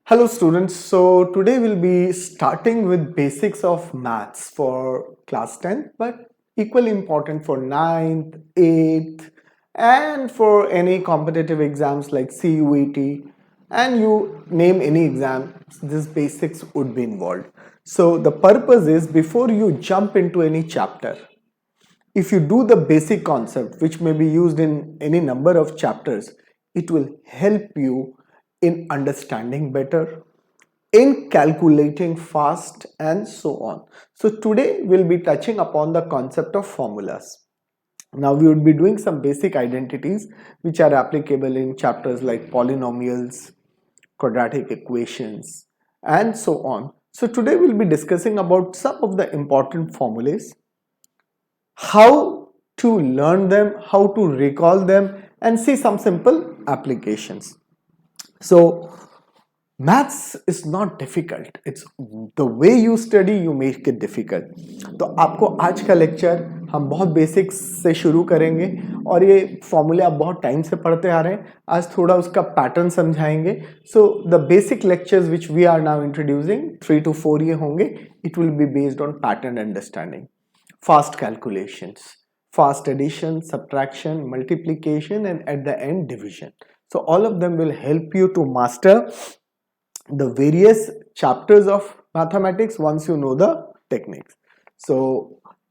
Hello students, so today we'll be starting with basics of maths for class 10th but equally important for 9th, 8th and for any competitive exams like CUET and you name any exam, this basics would be involved. So the purpose is before you jump into any chapter, if you do the basic concept which may be used in any number of chapters, it will help you in understanding better, in calculating fast and so on. So today we'll be touching upon the concept of formulas. Now we would be doing some basic identities which are applicable in chapters like polynomials, quadratic equations and so on. So today we'll be discussing about some of the important formulas, how to learn them, how to recall them and see some simple applications. So maths is not difficult, it's the way you study you make it difficult. तो आपको आज का lecture हम बहुत basics से शुरू करेंगे और ये फॉर्मूले आप बहुत टाइम से पढ़ते आ रहे हैं, आज थोड़ा उसका पैटर्न समझाएंगे। So the basic lectures which we are now introducing 3 to 4 ये होंगे, it will be based on pattern understanding, fast calculations, fast addition, subtraction, multiplication and at the end division. So all of them will help you to master the various chapters of mathematics once you know the techniques. So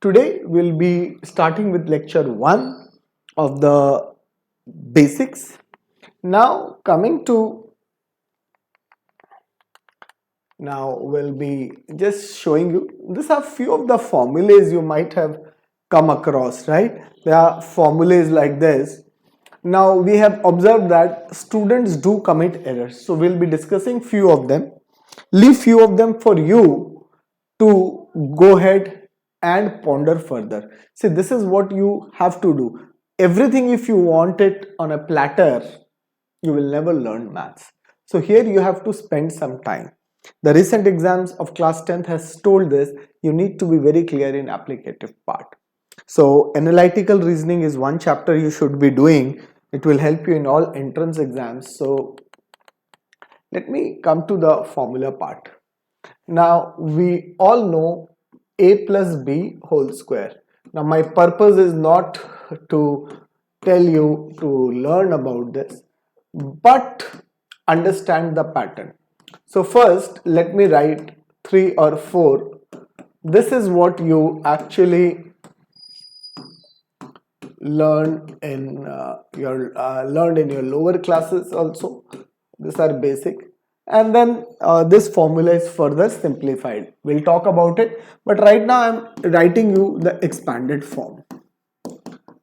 today we'll be starting with lecture 1 of the basics. Now we'll be just showing you, these are few of the formulas you might have come across, right? There are formulas like this. Now we have observed that students do commit errors, so we'll be discussing few of them, leave few of them for you to go ahead and ponder further. See, this is what you have to do. Everything if you want it on a platter, you will never learn maths. So here you have to spend some time. The recent exams of class 10th has told this, you need to be very clear in applicative part. So analytical reasoning is one chapter you should be doing. It will help you in all entrance exams. So let me come to the formula part. Now we all know a plus b whole square. Now my purpose is not to tell you to learn about this, but understand the pattern. So first let me write 3 or 4. This is what you actually learned in your lower classes also. These are basic, and then this formula is further simplified. We'll talk about it, but right now I'm writing you the expanded form.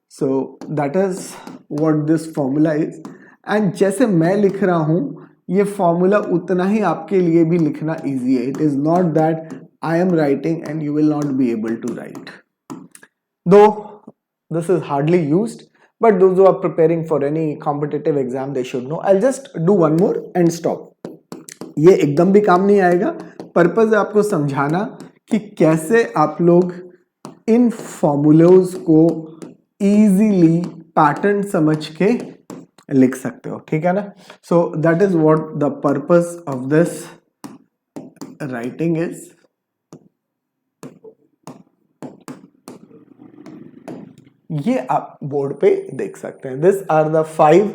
So that is what this formula is, and जैसे मैं लिख रहा हूँ ये formula उतना ही आपके लिए भी लिखना easy है. It is not that I am writing and you will not be able to write. Though this is hardly used, but those who are preparing for any competitive exam, they should know. I'll just do one more and stop. ये एकदम भी काम नहीं आएगा, purpose है आपको समझाना कि कैसे आप लोग इन फॉर्मूलोज को इजीली पैटर्न समझ के लिख सकते हो, ठीक है ना? So that is what the purpose of this writing is. ये आप बोर्ड पे देख सकते हैं. This are the 5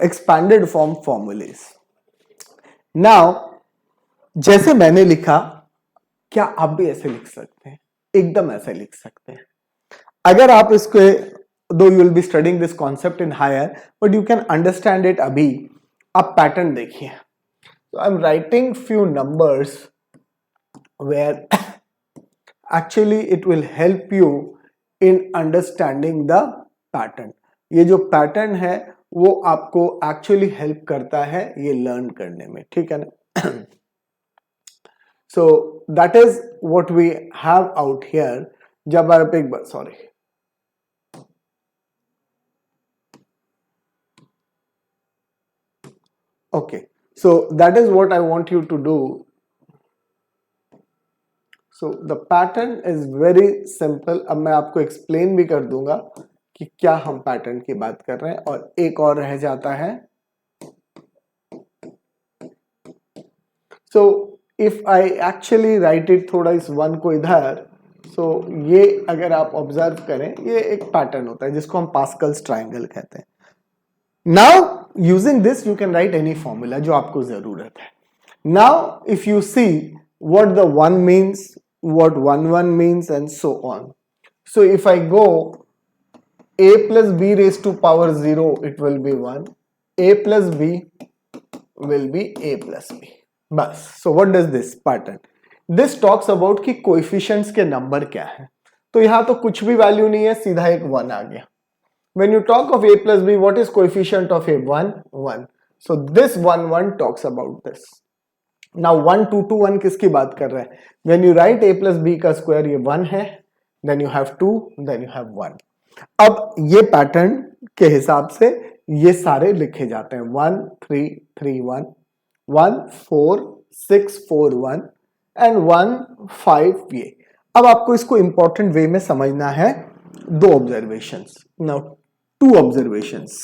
expanded form formulae. Now जैसे मैंने लिखा, क्या आप भी ऐसे लिख सकते हैं? एकदम ऐसे लिख सकते हैं. अगर आप इसको, though you will be studying this concept in higher, but you can understand it. अभी आप पैटर्न देखिए. So I'm writing few numbers where actually it will help you in understanding the pattern. ये जो पैटर्न है वो आपको actually help करता है ये लर्न करने में, ठीक है ना? So that is what we have out here. जब आप एक बार, sorry, okay, so that is what I want you to do. So the pattern is very simple. अब मैं आपको एक्सप्लेन भी कर दूंगा कि क्या हम पैटर्न की बात कर रहे हैं. और एक और रह जाता है, so if I actually right it थोड़ा इस 1 को इधर, सो ये अगर आप ऑब्जर्व करें ये एक पैटर्न होता है जिसको हम पास्कल्स ट्राइंगल कहते हैं. Now using this you can right any formula जो आपको जरूरत है. Now if you see what the 1 means, what 1 means and so on. So if I go a plus b raised to power 0, it will be 1. A plus b will be a plus b. बस. So what does this pattern? This talks about कि coefficients के number क्या है. तो यहाँ तो कुछ भी वैल्यू नहीं है, सीधा एक 1 आ गया. When you talk of a plus b, what is coefficient of a? 1, 1. So this 1, 1 talks about this. Now 1, 2, 2, 1 किसकी बात कर रहा है? When you write a plus b का स्क्वायर ये 1 है, then you have 2, then you have 1. अब ये पैटर्न के हिसाब से ये सारे लिखे जाते हैं. 1, 3, 3, 1, 1, 4, 6, 4, 1 and 1, 5 ये. अब आपको इसको इंपॉर्टेंट वे में समझना है. 2 observations. Now 2 observations.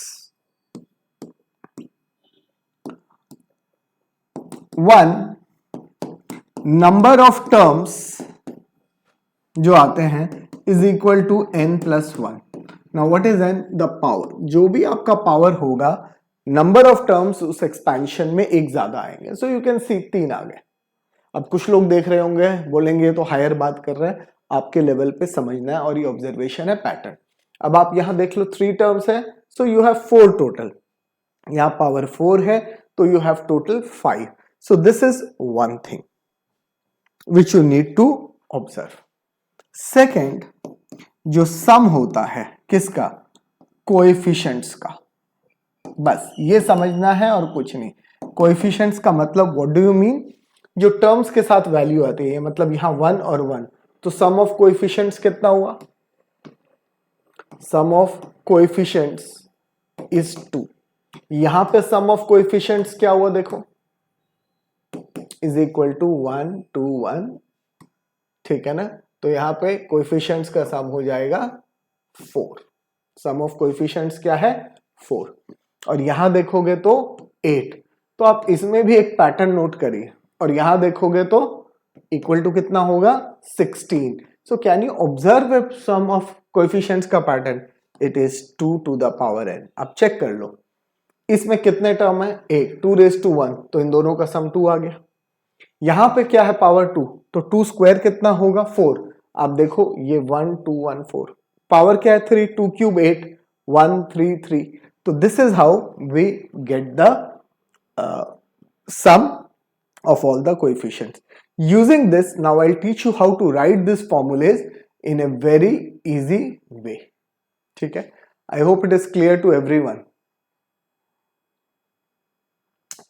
1, number of terms जो आते हैं is equal to n plus 1. Now what is n? The power. जो भी आपका पावर होगा, नंबर ऑफ टर्म्स उस एक्सपेंशन में एक ज्यादा आएंगे. सो यू कैन सी 3 आ गए. अब कुछ लोग देख रहे होंगे, बोलेंगे तो हायर बात कर रहे हैं. आपके लेवल पे समझना है और ये ऑब्जर्वेशन है, पैटर्न. अब आप यहां देख लो 3 टर्म्स है, सो यू हैव 4 टोटल. यहां पावर 4 है तो you have total 5. So this is one thing which you need to observe. Second, जो सम होता है किसका? कोएफिशिएंट्स का. बस ये समझना है और कुछ नहीं. कोएफिशिएंट्स का मतलब व्हाट डू यू मीन? जो टर्म्स के साथ वैल्यू आती है, मतलब यहां 1 और 1, तो सम ऑफ कोएफिशिएंट्स कितना हुआ? सम ऑफ कोएफिशिएंट्स इज 2. यहां पे सम ऑफ कोएफिशिएंट्स क्या हुआ देखो, इज इक्वल टू 1, 2, 1. ठीक है ना? तो यहां पे कोएफिशिएंट्स का सम हो जाएगा 4. सम ऑफ कोएफिशिएंट्स क्या है? 4. और यहां देखोगे तो 8. तो आप इसमें भी एक पैटर्न नोट करिए. और यहां देखोगे तो इक्वल टू कितना होगा? 16. So can you observe some of coefficients का pattern? It is 2 to the power n. अब चेक कर लो इसमें कितने टर्म है? 1. 2 रेज टू 1, तो इन दोनों का सम 2 आ गया. यहां पे क्या है? पावर 2, तो 2 स्क्वायर कितना होगा? 4. आप देखो ये 1, 2, 1, 4. पावर क्या है? 3. 2 क्यूब 8, 1, 3, 3. तो this is how we get the sum of all the coefficients. Using this, now I'll teach you how to write these formulas in a very easy way. ठीक है? I hope it is clear to everyone.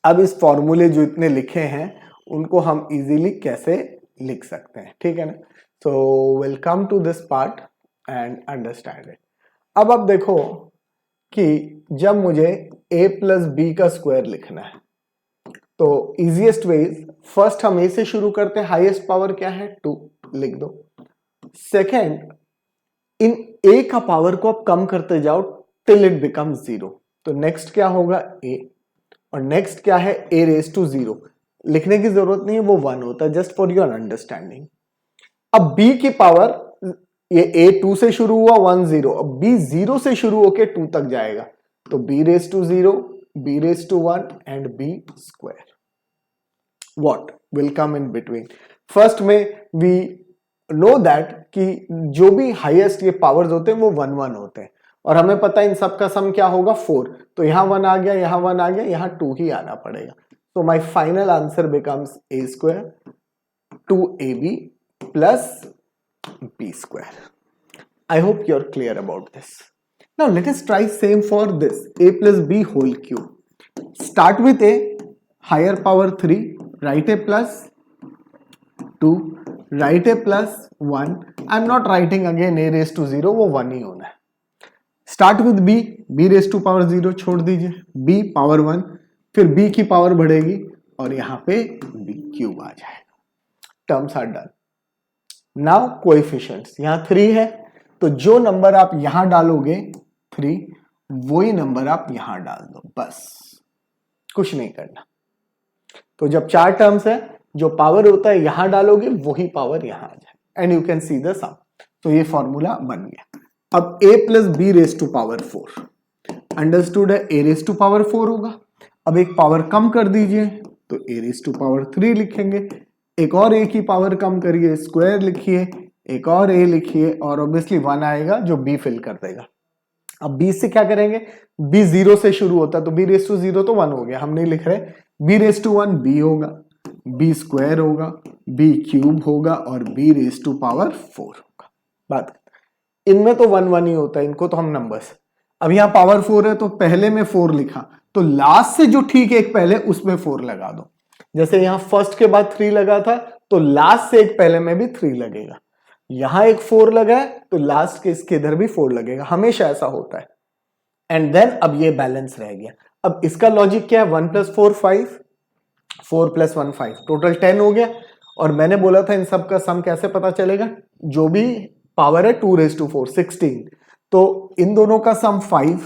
अब इस फॉर्मूले जो इतने लिखे हैं उनको हम इजीली कैसे लिख सकते हैं, ठीक है ना? So will come to this part and understand it. अब आप देखो कि जब मुझे a प्लस b का स्क्वायर लिखना है तो इजीएस्ट वे, फर्स्ट हम a से शुरू करते हैं. हाईएस्ट पावर क्या है? 2. लिख दो. सेकेंड, इन a का पावर को आप कम करते जाओ टिल इट बिकम 0. तो नेक्स्ट क्या होगा? a. और नेक्स्ट क्या है? a raise to 0. लिखने की जरूरत नहीं है, वो 1 होता है, जस्ट फॉर योर अंडरस्टैंडिंग. अब b की पावर, ये a 2 से शुरू हुआ 1, 0. अब b 0 से शुरू होके 2 तक जाएगा, तो b raise to 0, b raised to 1 and b square. What will come in between? First में we know that कि जो भी highest ये powers होते हैं वो 1, 1 होते हैं और हमें पता है इन सब का सम क्या होगा? 4. तो यहाँ 1 आ गया, यहाँ 1 आ गया, यहाँ 2 ही आना पड़ेगा. So my final answer becomes a square 2ab plus b square. I hope you're clear about this. Now let us try same for this a plus b whole cube. Start with a, higher power 3, write a plus 2, write a plus 1. I'm not writing again a raised to 0, वो 1 ही होना है. Start with b, b raised to power 0 छोड़ दीजिए, b power 1, फिर b की power बढ़ेगी और यहाँ पे b क्यूब आ जाएगा. Terms are done. Now coefficients, यहाँ 3 है तो जो नंबर आप यहां डालोगे 3, वही नंबर आप यहां डाल दो, बस कुछ नहीं करना. तो जब 4 टर्म्स है जो पावर होता है यहां डालोगे वही पावर यहां आ जाए and you can see the sum. तो ये फॉर्मूला बन गया। अब a plus B raise to power 4 understood है, a रेस टू पावर 4 होगा। अब एक पावर कम कर दीजिए तो a रेस टू पावर 3 लिखेंगे, एक और a की पावर कम करिए स्क्वायर लिखिए, एक और a लिखिए और ऑब्वियसली 1 आएगा जो b फिल कर देगा। अब b से क्या करेंगे, b 0 से शुरू होता है तो b रेस टू 0 तो 1 हो गया, हम नहीं लिख रहे। b रेस टू 1 b होगा, b स्क्वायर होगा, b क्यूब होगा और b रेस टू पावर 4 होगा। बात इनमें तो 1 1 ही होता है, इनको तो हम नंबर्स। अब यहाँ पावर 4 है तो पहले में 4 लिखा तो लास्ट से जो ठीक एक पहले उसमें 4 लगा दो। जैसे यहाँ फर्स्ट के बाद 3 लगा था तो लास्ट से एक पहले में भी 3 लगेगा। यहां एक 4 लगा है तो लास्ट के इसके इधर भी 4 लगेगा, हमेशा ऐसा होता है। एंड देन अब ये बैलेंस रह गया। अब इसका लॉजिक क्या है, 1 प्लस 4 5, 4 प्लस 1 5, टोटल 10 हो गया। और मैंने बोला था इन सब का सम कैसे पता चलेगा, जो भी पावर है 2 रेज टू 4 16, तो इन दोनों का सम 5,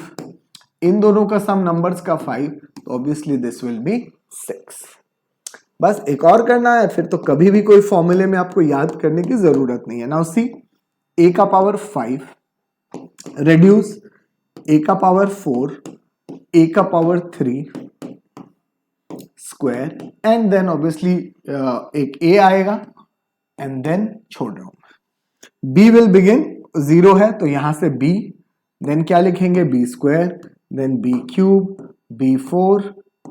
इन दोनों का सम नंबर्स का 5, तो ऑब्वियसली दिस विल बी 6। बस एक और करना है, फिर तो कभी भी कोई फॉर्मूले में आपको याद करने की जरूरत नहीं है। नाउ सी, a का पावर 5 रेड्यूस a का पावर 4, a का power 3 square and then obviously एक a आएगा एंड देन छोड़ रहा हूं। b विल बिगिन 0 है तो यहां से b, देन क्या लिखेंगे b square, then b cube, b 4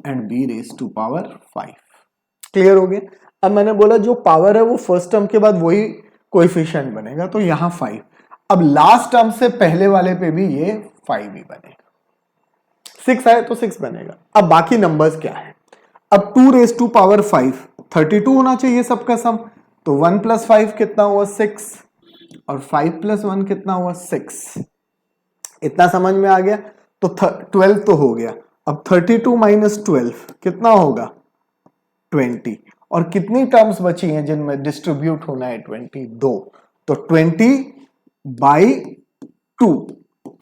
and b raise to power 5। Clear हो गया। अब मैंने बोला जो पावर है वो फर्स्ट टर्म के बाद वही कोएफिशिएंट बनेगा तो यहां 5। अब लास्ट टर्म से पहले वाले पे भी ये 5 ही बनेगा, 6 आए तो 6 बनेगा। अब बाकी नंबर्स क्या है, अब 2 रेज टू पावर 5 32 होना चाहिए सबका सम, तो 1 प्लस 5 कितना हुआ 6 और 5 प्लस 1 कितना हुआ 6। इतना समझ में आ गया। तो 12 तो हो गया। अब 32 माइनस 12 कितना होगा 20। और कितनी टर्म्स बची हैं जिनमें डिस्ट्रीब्यूट होना है 20, 2, तो 20 by 2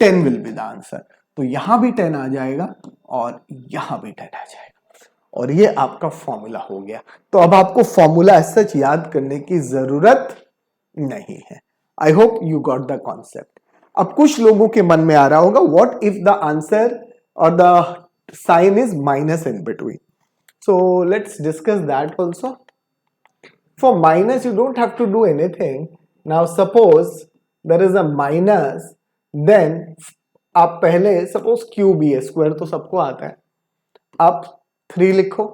10 will be the answer. तो यहां भी 10 आ जाएगा और यहां भी 10 आ जाएगा और ये आपका फॉर्मूला हो गया। तो अब आपको फॉर्मूला एज सच याद करने की जरूरत नहीं है। I hope you got the concept. अब कुछ लोगों के मन में आ रहा होगा व्हाट इफ द आंसर और the sign is minus in between. So let's discuss that also. For minus you don't have to do anything. Now suppose there is a minus, then आप पहले suppose क्यूब ही है, square तो सबको आता है, आप 3 लिखो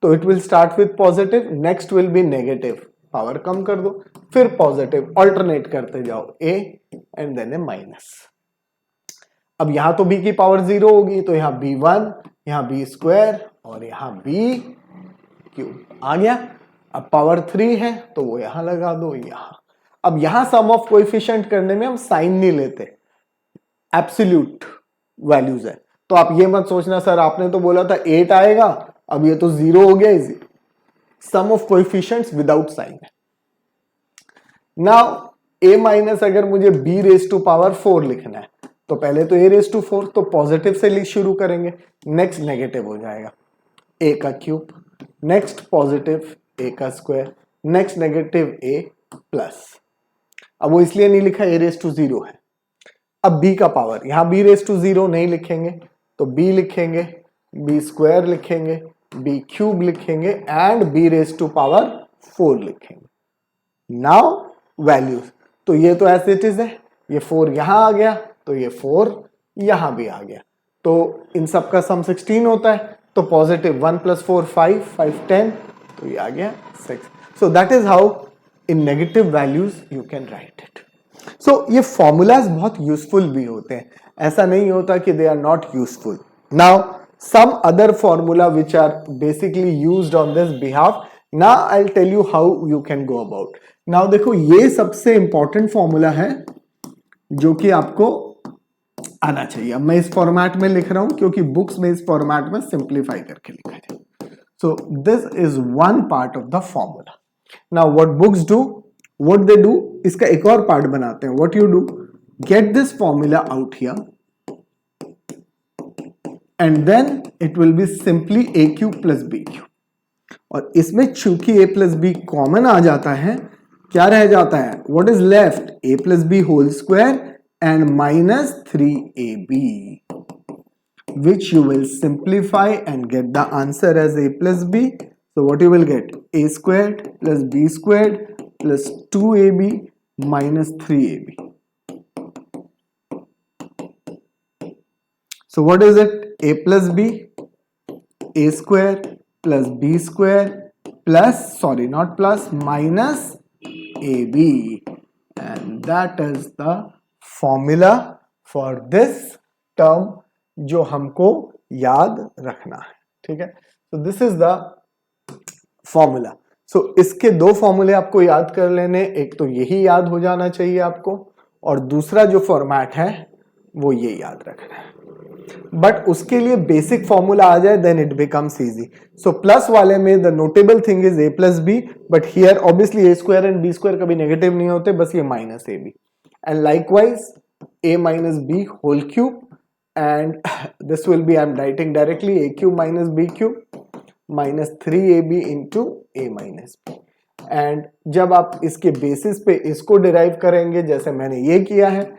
तो it will start with positive, next will be negative, power कम कर दो, फिर पॉजिटिव, ऑल्टरनेट करते जाओ a and then a minus. अब यहां तो b की पावर 0 होगी तो यहां b1, यहां b स्क्वायर और यहां b क्यूब आ गया। अब पावर 3 है तो वो यहां लगा दो यहां। अब यहां सम ऑफ कोएफिशिएंट करने में हम साइन नहीं लेते, एब्सोल्यूट वैल्यूज है। तो आप ये मत सोचना सर आपने तो बोला था 8 आएगा, अब ये तो 0 हो गया। Easy sum of coefficients without sign है। नाउ a माइनस अगर मुझे b रेज टू पावर 4 लिखना है तो पहले तो a रेज टू 4 तो पॉजिटिव से शुरू करेंगे, नेक्स्ट नेगेटिव हो जाएगा a का क्यूब, नेक्स्ट पॉजिटिव a का square, next negative a plus. अब वो इसलिए नहीं लिखा a रेज टू 0 है। अब b का पावर, यहां b रेज टू 0 नहीं लिखेंगे तो b लिखेंगे, b स्क्वायर लिखेंगे, b क्यूब लिखेंगे and b raise to power 4 लिखेंगे। नाउ वैल्यूज, तो ये तो एज इट इज है, ये 4 यहां आ गया तो ये 4 यहां भी आ गया, तो इन सब का सम 16 होता है। तो पॉजिटिव 1 प्लस 4 5, 5 10, तो ये आ गया 6। So that is how in negative values you can write it. So ये फॉर्मूलाज बहुत यूजफुल भी होते हैं, ऐसा नहीं होता कि they are not useful. Now some other formula which are basically used on this behalf, now I will tell you how you can go about. Now देखो ये सबसे इंपॉर्टेंट फॉर्मूला है जो कि आपको आना चाहिए। अब मैं इस फॉर्मेट में लिख रहा हूं क्योंकि बुक्स में इस फॉर्मेट में सिंप्लीफाई करके लिखा है। So this is one part of the formula. Now what books do, what they do, इसका एक और पार्ट बनाते हैं। What you do, get this formula out here and then it will be simply a cube plus b cube. और इसमें चूंकि a plus b common आ जाता है, क्या रह जाता है? What is left? a plus b whole square and minus 3ab, which you will simplify and get the answer as a plus b. So what you will get? A squared plus b squared plus 2ab minus 3ab. So what is it? A plus b, a square plus b square plus, sorry, not plus, minus ab, and that is the formula for this term जो हमको याद रखना है. ठीक है, so this is the formula. so इसके दो फॉर्मूले आपको याद कर लेने, एक तो यही याद हो जाना चाहिए आपको, और दूसरा जो फॉर्मेट है वो ये याद रखना है. बट उसके लिए बेसिक फॉर्मूला आ जाए then it becomes easy. So plus वाले में the notable thing is a plus b, but here obviously a square and b square कभी नेगेटिव नहीं होते, बस ये minus ab, and likewise a minus b whole cube, and this will be, I am writing directly a cube minus b cube minus 3ab into a minus b. And जब आप इसके basis पे इसको derive करेंगे, जैसे मैंने ये किया है,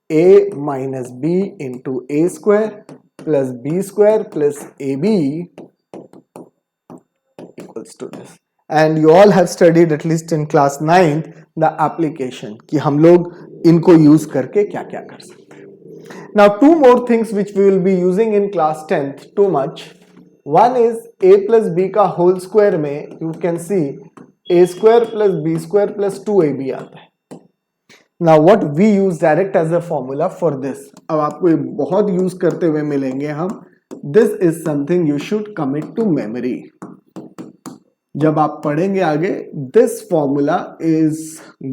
a minus b into a square plus b square plus ab equals to this. And you all have studied at least in class 9th the application कि हम लोग इनको यूज करके क्या क्या कर सकते हैं. Now two more things which we will be using in class 10th too much. One is a plus b का whole square में you can see a square plus b square plus 2ab आता है. Now what we use direct as a formula for this, अब आपको ये बहुत use करते हुए मिलेंगे हम. This is something you should commit to memory. जब आप पढ़ेंगे आगे, this formula is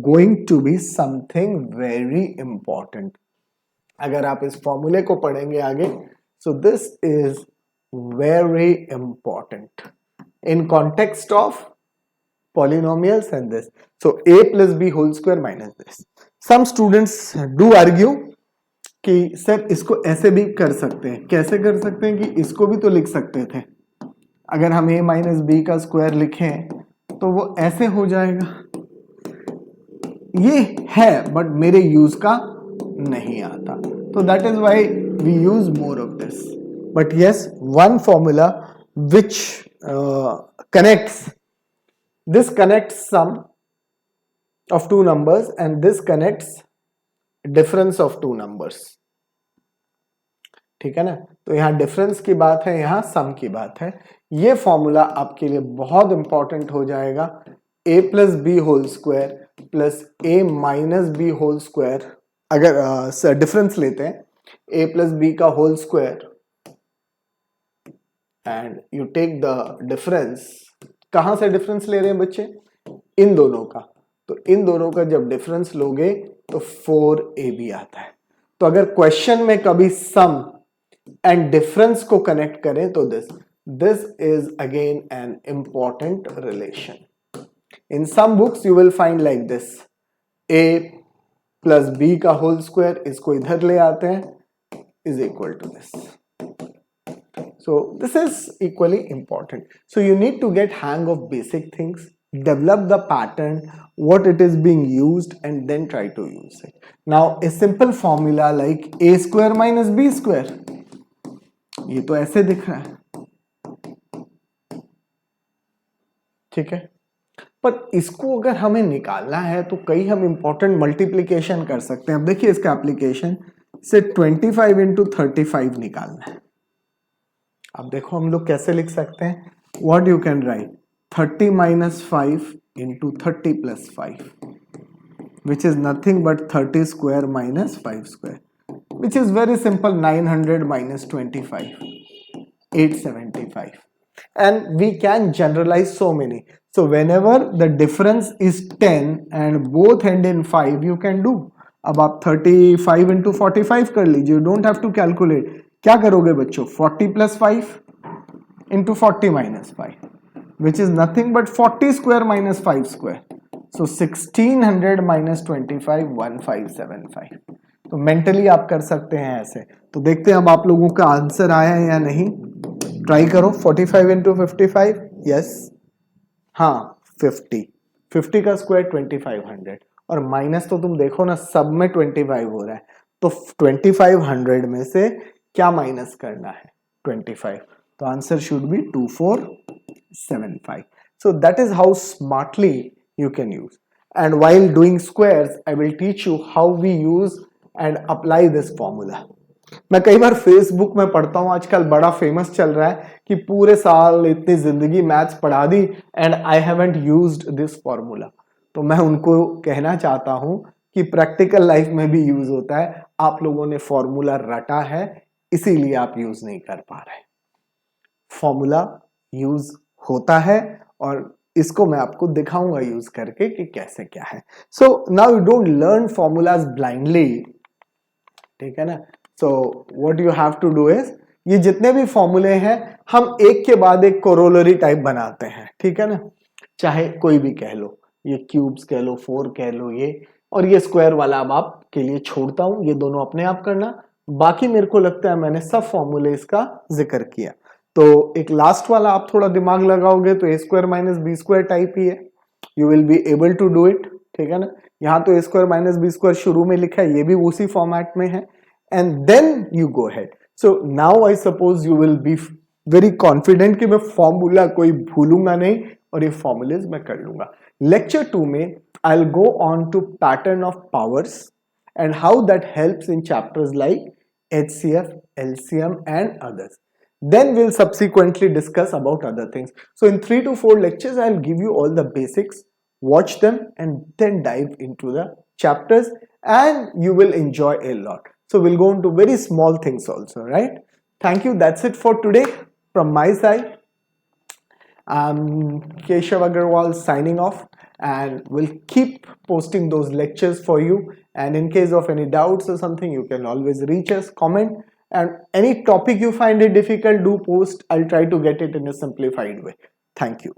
going to be something very important. अगर आप इस फॉर्मूले को पढ़ेंगे आगे, so this is very important in context of polynomials and this. So a plus b whole square minus this. Some students do argue कि sir इसको ऐसे भी कर सकते हैं. कैसे कर सकते हैं? कि इसको भी तो लिख सकते थे. अगर हम a माइनस बी का स्क्वायर लिखें तो वो ऐसे हो जाएगा. ये है बट मेरे यूज का नहीं आता, तो that is why we use more of this. But yes, one formula which connects, this connects sum of two numbers and this connects difference of two numbers. ठीक है ना, तो यहां डिफरेंस की बात है, यहां सम की बात है. ये फॉर्मूला आपके लिए बहुत इंपॉर्टेंट हो जाएगा. a plus b whole square plus a minus b whole square, अगर डिफरेंस लेते हैं a प्लस बी का whole square and you take the difference. कहां से डिफरेंस ले रहे हैं बच्चे? इन दोनों का. तो इन दोनों का जब डिफरेंस लोगे तो 4ab आता है. तो अगर क्वेश्चन में कभी सम एंड डिफरेंस को कनेक्ट करें तो this is again an important relation. In some books you will find like this, a plus b का होल स्क्वायर, इसको इधर ले आते हैं, is equal to this. So this is equally important. So you need to get hang of basic things, develop the pattern, what it is being used, and then try to use it. Now a simple formula like a square minus b square, ये तो ऐसे दिख रहा है, ठीक है. पर इसको अगर हमें निकालना है तो कई हम इंपॉर्टेंट मल्टीप्लीकेशन कर सकते हैं. अब देखिए इसका एप्लीकेशन से 25 इंटू 35 निकालना है. अब देखो हम लोग कैसे लिख सकते हैं. What you can right, 30 minus 5 into 30 plus 5, which is nothing but 30 square minus 5 square, which is very simple. 900 minus 25, 875. And we can generalize so many. So whenever the difference is 10 and both end in 5, you can do. अब आप 35 into 45 कर लीजिए. You don't have to calculate. क्या करोगे बच्चों? 40 plus 5 into 40 minus 5, which is nothing but 40 square minus 5 square. So 1600 minus 25, 1575. तो mentally आप कर सकते हैं ऐसे. तो देखते हैं अब आप लोगों का आंसर आया है या नहीं. ट्राई करो. 45 इंटू 55, यस, हाँ 50 का स्क्वायर 2500 और माइनस तो तुम देखो ना सब में 25 हो रहा है तो 2500 में से क्या माइनस करना है 25 तो answer should be 2475 so that is how smartly you can use and while doing squares I will teach you how we use and apply this formula मैं कई बार फेसबुक में पढ़ता हूं आजकल बड़ा फेमस चल रहा है कि पूरे साल इतनी जिंदगी मैथ्स पढ़ा दी and I haven't used this formula तो मैं उनको कहना चाहता हूं कि प्रैक्टिकल लाइफ में भी यूज होता है आप लोगों ने फॉर्मूला रटा है इसीलिए आप यूज नहीं कर पा रहे फॉर्मूला यूज होता है और इसको मैं आपको दिखाऊंगा यूज करके कि कैसे क्या है so now you don't learn formulas blindly ठीक है ना so what you have to do is ये जितने भी फॉर्मूले हैं हम एक के बाद एक कोरोलरी टाइप बनाते हैं ठीक है ना चाहे कोई भी कह लो ये क्यूब्स कह लो 4 कह लो ये और ये स्क्वायर वाला अब आपके लिए छोड़ता हूं ये दोनों अपने आप करना बाकी मेरे को लगता है मैंने सब फॉर्मूले इसका जिक्र किया तो एक लास्ट वाला आप थोड़ा दिमाग लगाओगे तो A square minus B square type ही है you will be able to do it ठीक है ना यहाँ तो A square minus B square शुरू में लिखा है ये भी उसी फॉर्मेट में है and then you go ahead so now I suppose you will be very confident कि मैं फॉर्मूला कोई भूलूंगा नहीं और ये फॉर्मूलेज मैं कर लूंगा लेक्चर 2 में I will go on to pattern of powers and how that helps in chapters like HCF, LCM and others. Then we'll subsequently discuss about other things. So in 3 to 4 lectures, I'll give you all the basics, watch them and then dive into the chapters and you will enjoy a lot. So we'll go into very small things also, right? Thank you. That's it for today from my side. I'm Keshav Agarwal signing off and we'll keep posting those lectures for you. And in case of any doubts or something, you can always reach us, comment, and any topic you find it difficult, do post. I'll try to get it in a simplified way. Thank you.